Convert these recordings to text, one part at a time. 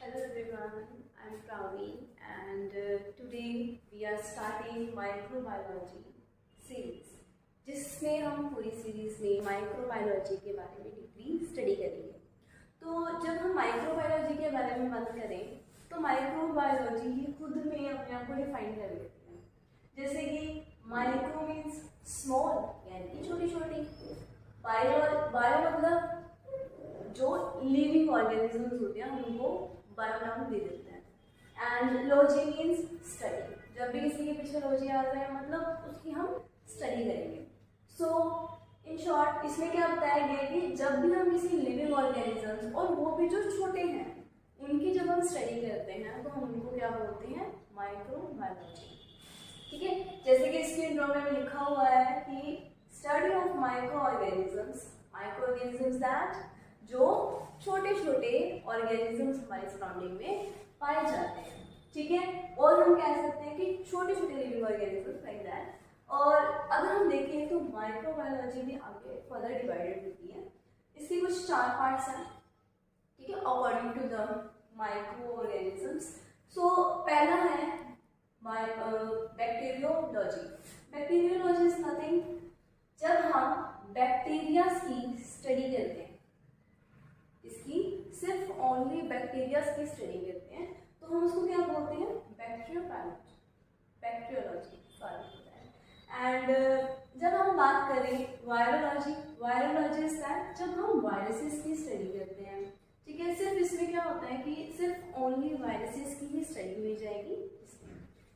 Hello everyone, I'm Praveen and today we are starting microbiology series जिसमें हम पूरी series में माइक्रोबायोलॉजी के बारे में डीपली स्टडी करेंगे। तो जब हम माइक्रोबायोलॉजी के बारे में बात करें तो माइक्रोबायोलॉजी ही खुद में अपने आप को डिफाइन कर लेते हैं। जैसे कि माइक्रो मीन्स स्मॉल यानी कि छोटी छोटी, बायो मतलब जो लिविंग ऑर्गेनिजम्स होते हैं उनको बायो नाम दे देते हैं। एंड लॉजी मीन्स स्टडी, जब भी किसी के पीछे लॉजी आ रहा है मतलब उसकी हम स्टडी करेंगे। सो इन शॉर्ट इसमें क्या बताया गया कि जब भी हम किसी लिविंग ऑर्गेनिजम्स और वो भी जो छोटे हैं उनकी जब हम स्टडी करते हैं तो हम उनको क्या बोलते हैं, माइक्रोबायोलॉजी। ठीक है, जैसे कि इसके इंट्रो में लिखा हुआ है कि study of micro organisms that जो छोटे छोटे ऑर्गेनिजम्स हमारे सराउंडिंग में पाए जाते हैं। ठीक है, और हम कह सकते हैं कि छोटे छोटे लिविंग ऑर्गेनिजम्स लाइक दैट। और अगर हम देखें तो माइक्रोबायोलॉजी में आगे फर्दर डिवाइडेड होती है। इसके कुछ 4 पार्ट्स हैं। ठीक है, according to the micro organisms. So पहला है बैक्टीरियोलॉजी। बैक्टीरियोलॉजी इज नथिंग, जब हम बैक्टीरिया की स्टडी करते हैं, इसकी सिर्फ ओनली बैक्टीरिया की स्टडी करते हैं तो हम उसको क्या बोलते हैं, बैक्टीरियोलॉजी। एंड जब हम बात करें वायरोलॉजी इज दैट जब हम वायरसेस की स्टडी करते हैं। ठीक है, सिर्फ इसमें क्या होता है कि सिर्फ ओनली वायरसेस की ही स्टडी हुई जाएगी।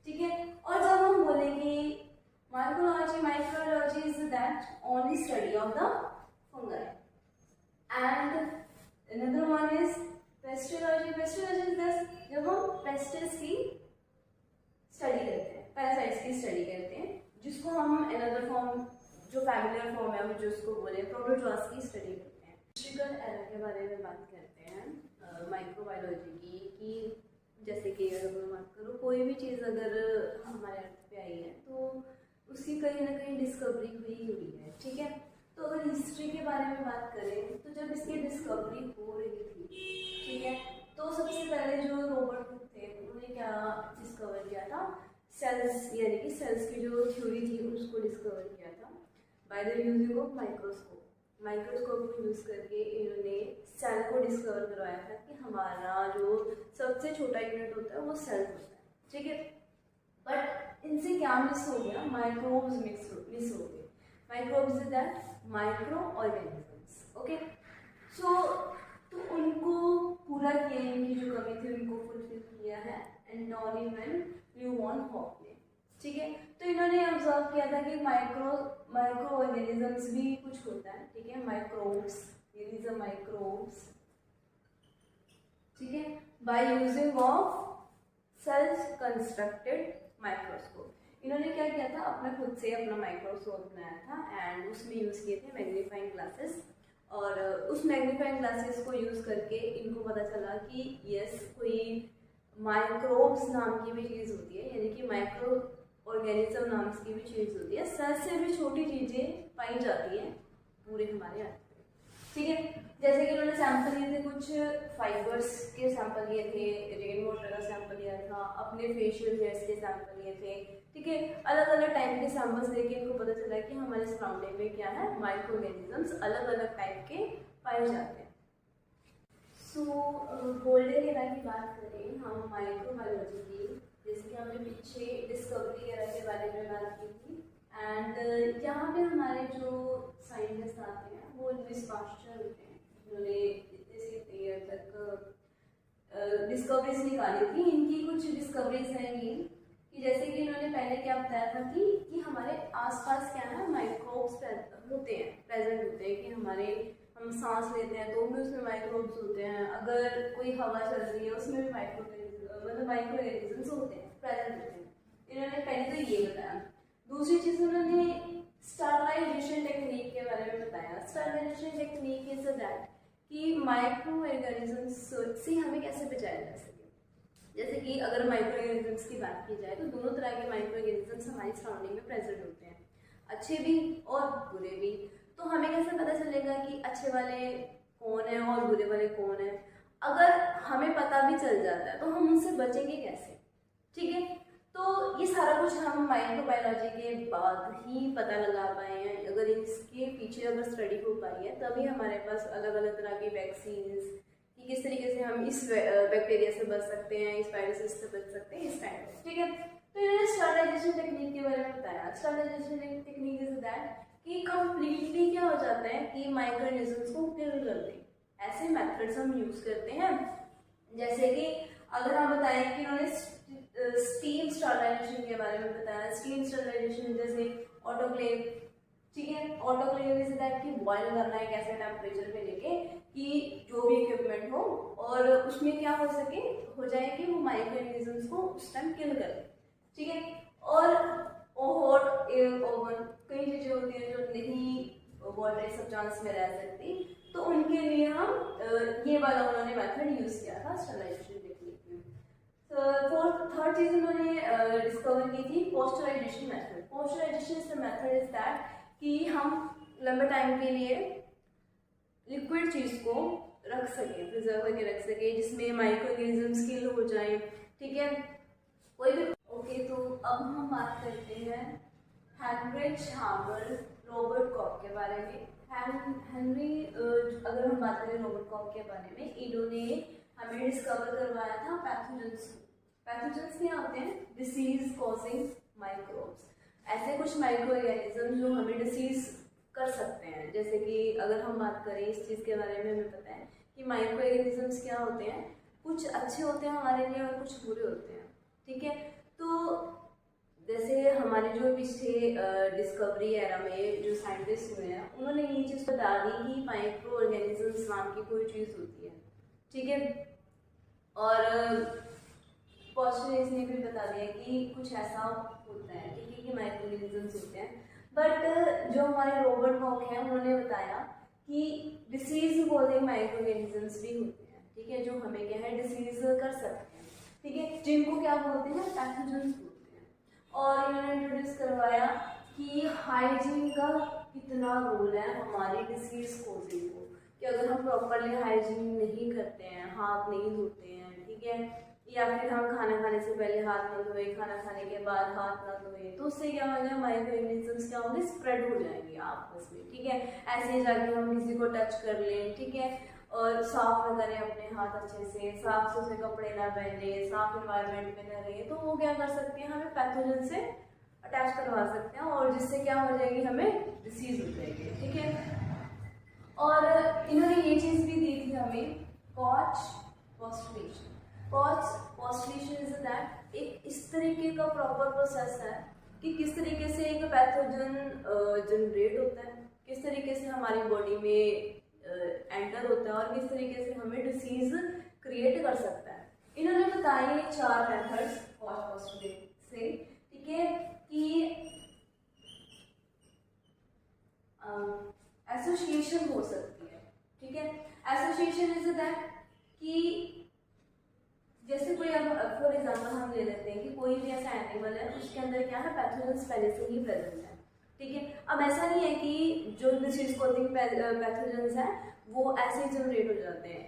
ठीक है, और जब हम बोलेंगे micrology is that only study of the fungi. And another one is pestology. Pestology is this जब हम पेस्टिस की स्टडी करते हैं, पैरासाइट्स की स्टडी करते हैं, जिसको हम अनदर फॉर्म जो फैमिलियर फॉर्म है जो उसको बोले प्रोटोजोआस की स्टडी करते हैं। हिस्टोरिकल एरा के बारे में बात करते हैं माइक्रोबायोलॉजी की, कि जैसे कि अगर मैं बात करूँ कोई भी चीज़ अगर हमारे अर्थ पे आई है तो उसकी कहीं ना कहीं डिस्कवरी हुई है। ठीक है, तो अगर हिस्ट्री के बारे में बात करें तो जब इसकी डिस्कवरी हो रही थी, ठीक है, तो सबसे पहले जो रॉबर्ट हुक थे उन्होंने क्या डिस्कवर किया था, सेल्स यानी कि सेल्स की जो थ्योरी थी उसको डिस्कवर किया था by the using of microscope. Microscope को यूज़ करके इन्होंने सेल को डिस्कवर करवाया था कि हमारा जो सबसे छोटा यूनिट होता है वो सेल होता है। ठीक है, बट इनसे क्या मिस हो गया, माइक्रोब्स मिस हो गए। Microbes is that micro organisms. Okay, so तो उनको पूरा किया, इनकी जो कमी थी उनको फुलफिल किया है एंटोनी ल्यूवॉन हॉक ने। ठीक है, तो इन्होंने ऑब्जर्व किया था कि माइक्रो ऑर्गेनिजम्स भी कुछ होता है। ठीक है, माइक्रोब्स, दीज आर माइक्रोब्स। ठीक है, by using of self constructed microscope. इन्होंने क्या किया था, अपना खुद से अपना माइक्रोस्कोप बनाया था एंड उसमें यूज़ किए थे मैग्नीफाइंग ग्लासेस। और उस मैग्नीफाइंग ग्लासेस को यूज़ करके इनको पता चला कि यस कोई माइक्रोब्स नाम की भी चीज़ होती है, यानी कि माइक्रो ऑर्गेनिज्म नाम की भी चीज़ होती है। सेल से भी छोटी चीज़ें पाई जाती हैं पूरे हमारे अर्थ पे। ठीक है, जैसे कि उन्होंने सैंपल लिए थे, कुछ फाइबर्स के सैंपल लिए थे, रेन वाटर का सैंपल लिया था, अपने फेशियल हेयर्स के सैंपल लिए थे। ठीक है, अलग अलग टाइप के सैंपल्स लेके इनको पता चला कि हमारे सराउंडिंग में क्या है, माइक्रो ऑर्गेनिजम्स अलग अलग टाइप के पाए जाते हैं। सो गोल्डन एरा की बात करें हम माइक्रोबायोलॉजी की, जैसे कि हमने पीछे डिस्कवरी एरा के बारे में बात की थी। एंड यहाँ पे हमारे जो साइंटिस्ट आते हैं वो लुईस पास्चर होते हैं, जिन्होंने इतने से ईयर तक डिस्कवरीज निकाली थी। इनकी कुछ डिस्कवरीज हैं ये, कि जैसे कि इन्होंने पहले क्या बताया था कि हमारे आसपास क्या है, माइक्रोब्स होते हैं, प्रेजेंट होते हैं, कि हम सांस लेते हैं तो भी उसमें माइक्रोब्स होते हैं, अगर कोई हवा चल रही है उसमें भी माइक्रो ऑर्गेनिजम्स होते हैं, प्रेजेंट होते हैं। इन्होंने पहले तो ये बताया। दूसरी चीज़ उन्होंने स्टरलाइजेशन टेक्निक के बारे में बताया। स्टरलाइजेशन टेक्निक इज दैट कि माइक्रो ऑर्गेनिजम्स से हमें कैसे बचाया जा सके। जैसे कि अगर माइक्रो ऑर्गेनिजम्स की बात की जाए तो दोनों तरह के माइक्रो ऑर्गेनिजम्स हमारी सराउंडिंग में प्रेजेंट होते हैं, अच्छे भी और बुरे भी। तो हमें कैसे पता चलेगा कि अच्छे वाले कौन है और बुरे वाले कौन है? अगर हमें पता भी चल जाता है तो हम उनसे बचेंगे कैसे, ठीक है। तो ये सारा कुछ हम माइक्रोबायोलॉजी के बाद ही पता लगा पाए हैं। अगर इसके पीछे अगर स्टडी हो पाई है तभी हमारे पास अलग अलग तरह की वैक्सीन्स कि किस तरीके से हम इस बैक्टीरिया से बच सकते हैं, इस वायरस से बच सकते हैं, इस टाइम पे, ठीक है। तो इन्होंने स्टरलाइजेशन टेक्निक के बारे में बताया। स्टरलाइजेशन टेक्निक इज दैट कि कंप्लीटली क्या हो जाता है कि माइक्रो ऑर्गेनिजम्स को किल कर दें। ऐसे मेथड्स हम यूज करते हैं, जैसे कि अगर हम बताएं कि इन्होंने स्टीम स्टरलाइजेशन के बारे में बताया। स्टीम स्टरलाइजेशन जैसे ऑटोक्लेव, ठीक है। ऑटोक्लेव इज दैट कि बॉयल करना है एक ऐसे टेम्परेचर पे लेके कि जो भी इक्विपमेंट हो और उसमें क्या हो सके, हो जाए कि वो माइक्रो ऑर्गेनिजम्स को उस टाइम किल करे, ठीक है। और हॉट एयर ओवन, कई चीजें होती हैं जो नहीं वाटर सब चांस में रह सकती, तो उनके लिए हम ये वाला उन्होंने मेथड यूज किया था स्टरलाइजेशन टेक्निक में। थर्ड चीज उन्होंने डिस्कवर की थी pasteurisation method. Pasteurisation is the method is that कि हम लंबे टाइम के लिए लिक्विड चीज को रख सकें, प्रिजर्व करके रख सकें, जिसमें माइक्रो ऑर्गेनिजम्स किल हो जाए, ठीक है। कोई भी ओके। तो अब हम बात करते हैं हेनरिच हार्बर रॉबर्ट कॉक के बारे में। हेनरी अगर हम बात करें रॉबर्ट कॉक के बारे में, इन्होंने हमें डिस्कवर करवाया था पैथोजेंस को। पैथोजेंस क्या होते हैं? डिसीज कॉजिंग माइक्रोब्स, ऐसे कुछ माइक्रो ऑर्गेनिज्म जो हमें डिसीज कर सकते हैं। जैसे कि अगर हम बात करें इस चीज़ के बारे में, हमें पता है कि माइक्रो ऑर्गेनिजम्स क्या होते हैं, कुछ अच्छे होते हैं हमारे लिए और कुछ बुरे होते हैं, ठीक है। तो जैसे हमारे जो पिछले डिस्कवरी एरा में जो साइंटिस्ट हुए हैं, उन्होंने ये चीज़ बता दी कि माइक्रो ऑर्गेनिजम्स नाम की कोई चीज़ होती है, ठीक है। और पॉस्चरेज ने भी बता दिया कि कुछ ऐसा होता है, ठीक है, कि माइक्रो ऑर्गेनिजम्स होते हैं। बट जो हमारे रॉबर्ट कॉक हैं, उन्होंने बताया कि डिसीज कॉजिंग माइक्रो ऑर्गेनिजम्स भी होते हैं, ठीक है, जो हमें क्या है डिसीज कर सकते हैं, ठीक है, जिनको क्या बोलते हैं? पैथोजेंस बोलते हैं। और इन्होंने इंट्रोड्यूस करवाया कि हाइजीन का कितना रोल है हमारी डिसीज कॉजिंग को, कि अगर हम प्रॉपरली हाइजीन नहीं करते हैं, हाथ नहीं धोते हैं, ठीक है, या फिर हम खाना खाने से पहले हाथ न धोए, खाना खाने के बाद हाथ न धोए, तो उससे क्या होगा, माइक्रो ऑर्गेनिजम्स क्या होंगे, स्प्रेड हो जाएंगे आपस में, ठीक है। ऐसे जाके हम किसी को टच कर लें, ठीक है, और साफ न करें अपने हाथ अच्छे से, साफ सुथरे कपड़े ना पहने, साफ इन्वायरमेंट में न रहे, तो वो क्या कर सकते हैं, हमें पैथोजन से अटैच करवा सकते हैं और जिससे क्या हो जाएगी, हमें डिसीज हो जाएगी, ठीक है। और इन्होंने ये चीज़ भी दी थी हमें, कॉच पॉस्टुलेशन। कॉच पॉस्टुलेशन इज दैट एक इस तरीके का प्रॉपर प्रोसेस है कि किस तरीके से एक पैथोजन जनरेट होता है, किस तरीके से हमारी बॉडी में एंटर होता है और किस तरीके से हमें डिसीज क्रिएट कर सकता है। इन्होंने बताए 4 मेथड्स कॉच पॉस्टुलेशन से, ठीक है, कि एसोसिएशन हो सकती है, ठीक है। एसोसिएशन इज दैट कि जैसे कोई, अब फॉर एग्जांपल हम ले लेते हैं कि कोई भी ऐसा एनिमल है उसके अंदर क्या है, पैथोजेंस पहले से ही प्रेजेंट है, ठीक है। अब ऐसा नहीं है कि जो डिसीज कॉजिंग पैथोजेंस है वो ऐसे ही जनरेट हो जाते हैं।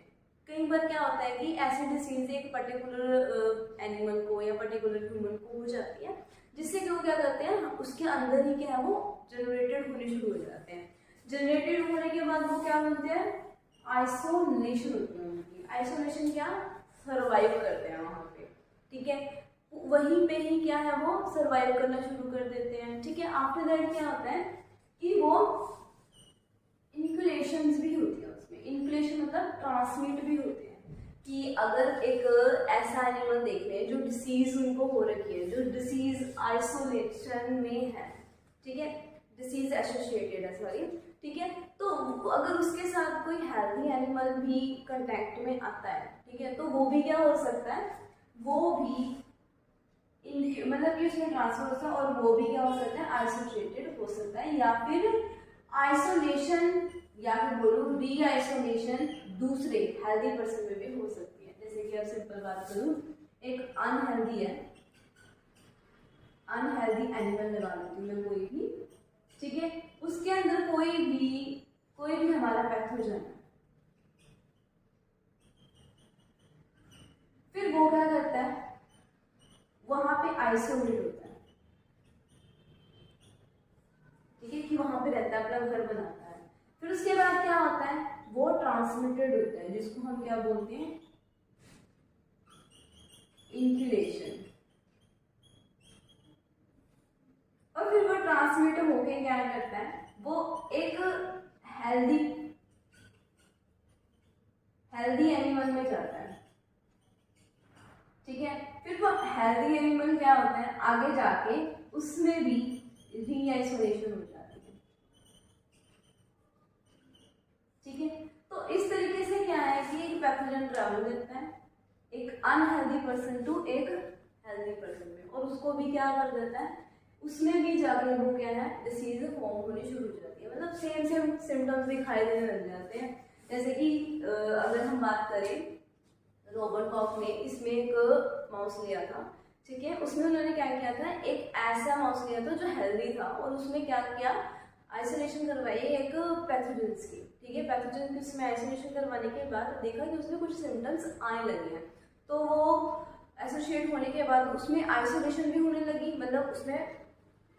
कई बार क्या होता है कि ऐसी डिसीज एक पर्टिकुलर एनिमल को या पर्टिकुलर ह्यूमन को हो जाती है, जिससे कि वो क्या करते हैं, उसके अंदर ही क्या है, वो जनरेटेड होने शुरू हो जाते हैं। जनरेटेड होने के बाद वो क्या बोलते हैं, आइसोलेशन होती है उनकी। आइसोलेशन क्या, सर्वाइव करते हैं वहाँ पे, ठीक है, वहीं पे ही क्या है, वो सर्वाइव करना शुरू कर देते हैं, ठीक है। आफ्टर दैट क्या होता है कि वो इनक्यूलेशंस भी होती है उसमें। इनक्यूलेशन मतलब ट्रांसमिट भी होते हैं कि अगर एक ऐसा एनिमल देख लें जो डिसीज उनको हो रखी है, जो डिसीज आइसोलेशन में है, ठीक है, डिसीज एसोसिएटेड है, सॉरी, ठीक है, तो अगर उसके साथ कोई हेल्दी एनिमल भी कांटेक्ट में आता है, ठीक है, तो वो भी क्या हो सकता है, वो भी मतलब कि उसमें ट्रांसफर हो सकता है और वो भी क्या हो सकता है, आइसोलेटेड हो सकता है, या फिर आइसोलेशन या फिर बोलो री आइसोलेशन दूसरे हेल्दी पर्सन में भी हो सकती है। जैसे कि अब सिंपल बात करूँ, एक अनहेल्दी है, अनहेल्दी एनिमल लगा लेती हूँ मैं कोई भी, ठीक है, उसके अंदर कोई भी हमारा पैथोजन है, फिर वो क्या करता है, वहां पे आइसोलेट होता है, ठीक है, कि वहां पे रहता है, अपना घर बनाता है। फिर उसके बाद क्या होता है, वो ट्रांसमिटेड होता है, जिसको हम क्या बोलते हैं, इंक्यूलेशन। और फिर वो ट्रांसमिट होके क्या करता है, वो एक हेल्दी एनिमल में जाता है, ठीक है। फिर वो हेल्दी एनिमल क्या होता है, आगे जाके उसमें भी रीआइसोलेशन हो जाती है, ठीक है। तो इस तरीके से क्या है कि एक पैथोजन ट्रैवल करता है एक अनहेल्दी पर्सन टू एक हेल्दी पर्सन में, और उसको भी क्या कर देता है, उसमें भी जाके वो क्या है, डिसीज फॉर्म होनी शुरू हो जाती है, मतलब सेम सेम सिम्टम्स दिखाई देने लग जाते हैं। जैसे कि अगर हम बात करें, रॉबर्ट कॉक ने इसमें एक माउस लिया था, ठीक है, उसमें उन्होंने क्या किया था, एक ऐसा माउस लिया था जो हेल्दी था, और उसमें क्या किया, आइसोलेशन करवाई एक पैथोजेंस की, ठीक है। पैथोजेन की उसमें आइसोलेशन करवाने के बाद देखा कि उसमें कुछ सिम्टम्स आने लगे हैं, तो वो एसोसिएट होने के बाद उसमें आइसोलेशन भी होने लगी, मतलब उसमें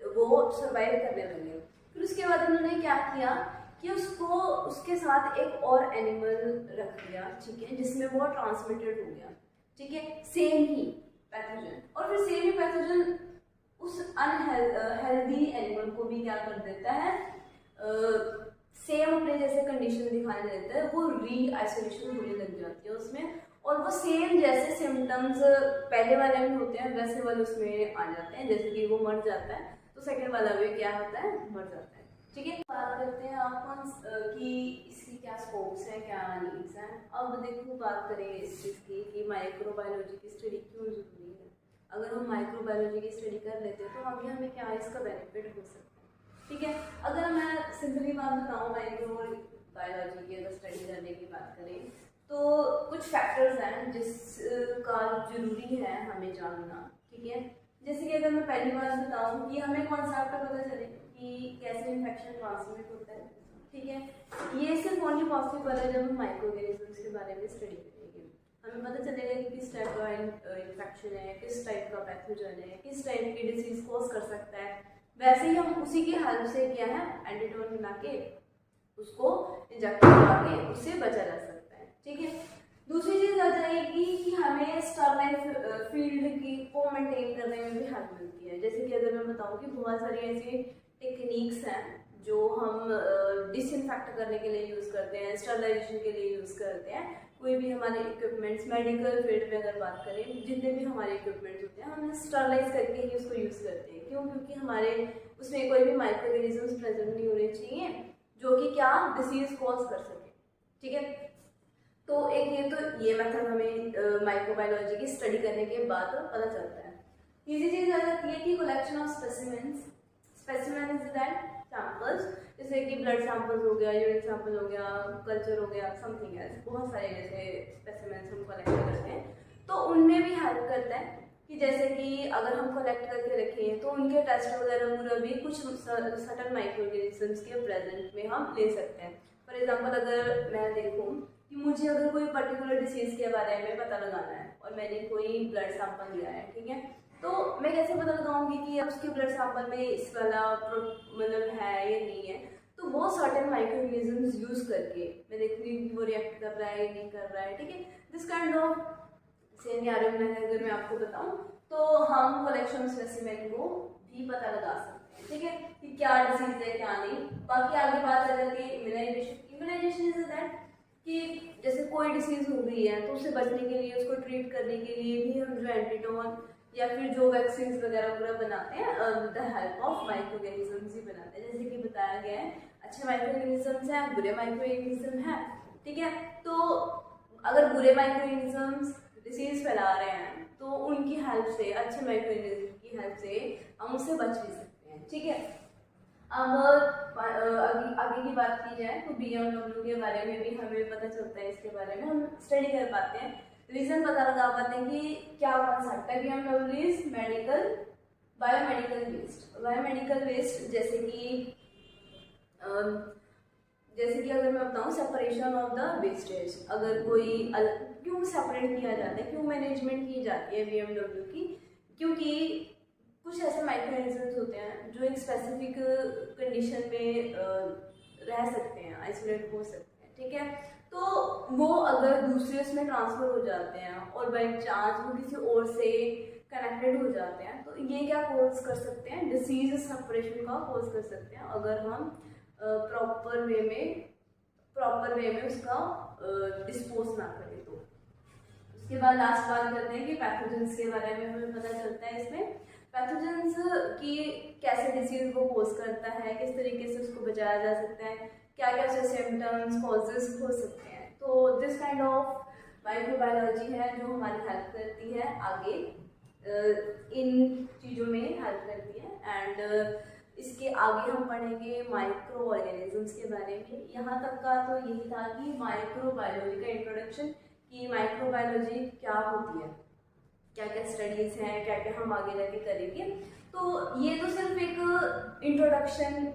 वो सर्वाइव करने लगे। फिर उसके बाद उन्होंने क्या किया कि उसको उसके साथ एक और एनिमल रख दिया, ठीक है, जिसमें वो ट्रांसमिटेड हो गया, ठीक है, सेम ही पैथोजन। और फिर सेम ही पैथोजन उस अनहेल्दी एनिमल को भी क्या कर देता है, सेम अपने जैसे कंडीशन दिखाने देता है, वो री आइसोलेशन होने लग जाती है उसमें, और वो सेम जैसे सिम्टम्स पहले वाले में होते हैं वैसे वाले उसमें आ जाते हैं, जैसे कि वो मर जाता है तो सेकंड वाला भी क्या होता है, मर जाता है, ठीक है। बात करते हैं आप कि इसकी क्या स्कोप्स हैं, क्या नीड्स हैं। अब देखो बात करें इस चीज़ की कि माइक्रोबायोलॉजी की स्टडी क्यों जरूरी है। अगर हम माइक्रोबायोलॉजी की स्टडी कर लेते हैं तो आगे हमें क्या इसका बेनिफिट हो सकता है, ठीक है। अगर मैं सिंपली बात बताऊँ माइक्रोबायोलॉजी की अगर स्टडी करने की बात करें तो कुछ फैक्टर्स हैं जिसका जरूरी है हमें जानना, ठीक है। जैसे कि अगर मैं पहली बात बताऊं कि हमें कॉन्सेप्ट पता चले कि कैसे इन्फेक्शन ट्रांसमिट होता है, ठीक है, ये सिर्फ ओनली पॉसिबल है जब हम माइक्रोऑर्गेनिजम्स के बारे में स्टडी करेंगे। हमें पता चलेगा कि किस टाइप का इन्फेक्शन है, किस टाइप का पैथोजन है, किस टाइप की डिसीज कॉज कर सकता है। वैसे ही हम उसी की हेल्प से क्या है, एंटीडोट बना के उसको इंजेक्ट करवा के उससे बचा जा सकता है, ठीक है। दूसरी चीज आ जाएगी कि हमें स्टरलाइट फील्ड की को मेंटेन करने में भी हेल्प मिलती है। जैसे कि अगर मैं बताऊं कि बहुत सारी ऐसी टेक्निक्स हैं जो हम डिसइंफेक्ट करने के लिए यूज़ करते हैं, स्टरलाइजेशन के लिए यूज़ करते हैं। कोई भी हमारे इक्विपमेंट्स, मेडिकल फील्ड में अगर बात करें, जितने भी हमारे इक्विपमेंट्स होते हैं हम स्टरलाइज करके ही उसको यूज़ करते हैं। क्यों? क्योंकि हमारे उसमें कोई भी माइक्रोऑर्गेनिजम्स प्रेजेंट नहीं होने चाहिए जो कि क्या डिसीज कॉज कर सके, ठीक है। तो एक ये मेथड हमें माइक्रोबायोलॉजी की स्टडी करने के बाद पता चलता है। तीसरी चीज आ जाती है कि collection of specimens. Specimen is that samples, जैसे कि ब्लड सैंपल्स हो गया, यूरिन सैंपल हो गया, कल्चर हो गया, समथिंग एल्स, बहुत सारे जैसे स्पेसिमेंस हम कलेक्ट करते हैं। तो उनमें भी हेल्प करता है कि जैसे कि अगर हम कलेक्ट करके रखें तो उनके टेस्ट वगैरह पूरा भी कुछ सर्टन माइक्रोऑर्गेनिजम्स के प्रेजेंट में हम ले सकते हैं। फॉर एग्जाम्पल अगर मैं देखूँ कि मुझे अगर कोई पर्टिकुलर डिसीज के बारे में पता लगाना है और मैंने कोई ब्लड सैंपल लिया है, ठीक है, तो मैं कैसे पता लगाऊंगी कि अब उसके ब्लड सैंपल में इस वाला मतलब है या नहीं है। तो वो सर्टेन माइक्रोऑर्गेनिजम्स यूज करके मैं देखूंगी कि वो रिएक्ट कर रहा है नहीं कर रहा है, ठीक है। दिस काइंड ऑफ सिनेरियो में अगर मैं आपको बताऊं तो हम कलेक्शन स्पेसिमेन को भी पता लगा सकते हैं, ठीक है, कि क्या डिसीज है क्या नहीं। बाकी आगे बात आ जाती है इम्यूनाइजेशन। इम्यूनाइजेशन इज दैट कि जैसे कोई डिसीज हो गई है तो उसे बचने के लिए, उसको ट्रीट करने के लिए भी हम जो एंटीडोट या फिर जो वैक्सीन वगैरह पूरा बनाते हैं with the help of microorganisms ही बनाते हैं। जैसे कि बताया गया है अच्छे माइक्रोऑर्गेनिजम्स हैं, बुरे माइक्रोऑर्गेनिज्म हैं, ठीक है। तो अगर बुरे माइक्रोऑर्गेनिजम्स डिसीज फैला रहे हैं तो उनकी हेल्प से, अच्छे माइक्रोऑर्गेनिज्म की हेल्प से हम उससे बच भी सकते हैं, ठीक है। अब आगे की बात की जाए तो BMW के बारे में भी हमें पता चलता है, इसके बारे में हम स्टडी कर पाते हैं, रीजन पता लगा पाते हैं कि क्या कॉन्सेप्ट है। BMW is medical biomedical waste. Biomedical waste जैसे कि अगर मैं बताऊं सेपरेशन ऑफ द वेस्टेज, अगर कोई क्यों सेपरेट किया जाता है, क्यों मैनेजमेंट की जाती है BMW की? क्योंकि कुछ ऐसे माइक्रो ऑर्गेनिजम्स होते हैं जो एक स्पेसिफिक कंडीशन में रह सकते हैं, आइसोलेट हो सकते हैं, ठीक है। तो वो अगर दूसरे उसमें ट्रांसफर हो जाते हैं और बाई चांस वो किसी और से कनेक्टेड हो जाते हैं, तो ये क्या कोज कर सकते हैं, डिसीज सेपरेशन का कोज कर सकते हैं, अगर हम प्रॉपर वे में उसका डिस्पोज ना करें तो। उसके बाद लास्ट बात करते हैं कि पैथोजेंस के बारे में हमें पता चलता है इसमें पैथोजेंस की कैसे डिसीज वो कोज करता है, किस तरीके से उसको बचाया जा सकता है, क्या क्या उसके सिम्टम्स कॉजेज हो सकते हैं। तो दिस काइंड ऑफ माइक्रोबायोलॉजी है जो हमारी हेल्प करती है आगे इन चीज़ों में हेल्प करती है। एंड इसके आगे हम पढ़ेंगे माइक्रो ऑर्गेनिजम्स के बारे में। यहाँ तक का तो यही था कि माइक्रोबायोलॉजी का इंट्रोडक्शन, कि माइक्रोबायोलॉजी क्या होती है, क्या क्या स्टडीज़ हैं, क्या क्या हम आगे जाके करेंगे। तो ये तो सिर्फ एक इंट्रोडक्शन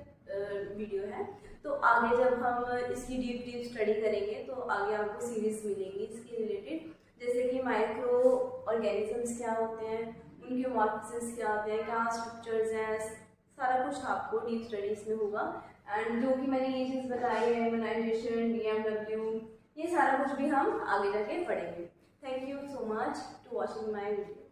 वीडियो है। तो आगे जब हम इसकी डीप स्टडी करेंगे तो आगे आपको सीरीज मिलेंगी इसके रिलेटेड, जैसे कि माइक्रो ऑर्गेनिजम्स क्या होते हैं, उनके मॉर्फोसिस क्या होते हैं, क्या स्ट्रक्चर्स हैं, सारा कुछ आपको डीप स्टडीज में होगा। एंड जो कि मैंने ये चीज़ बताई है, इम्यूनाइजेशन, BMW, ये सारा कुछ भी हम आगे जाके पढ़ेंगे। Thank you so much to watching my video.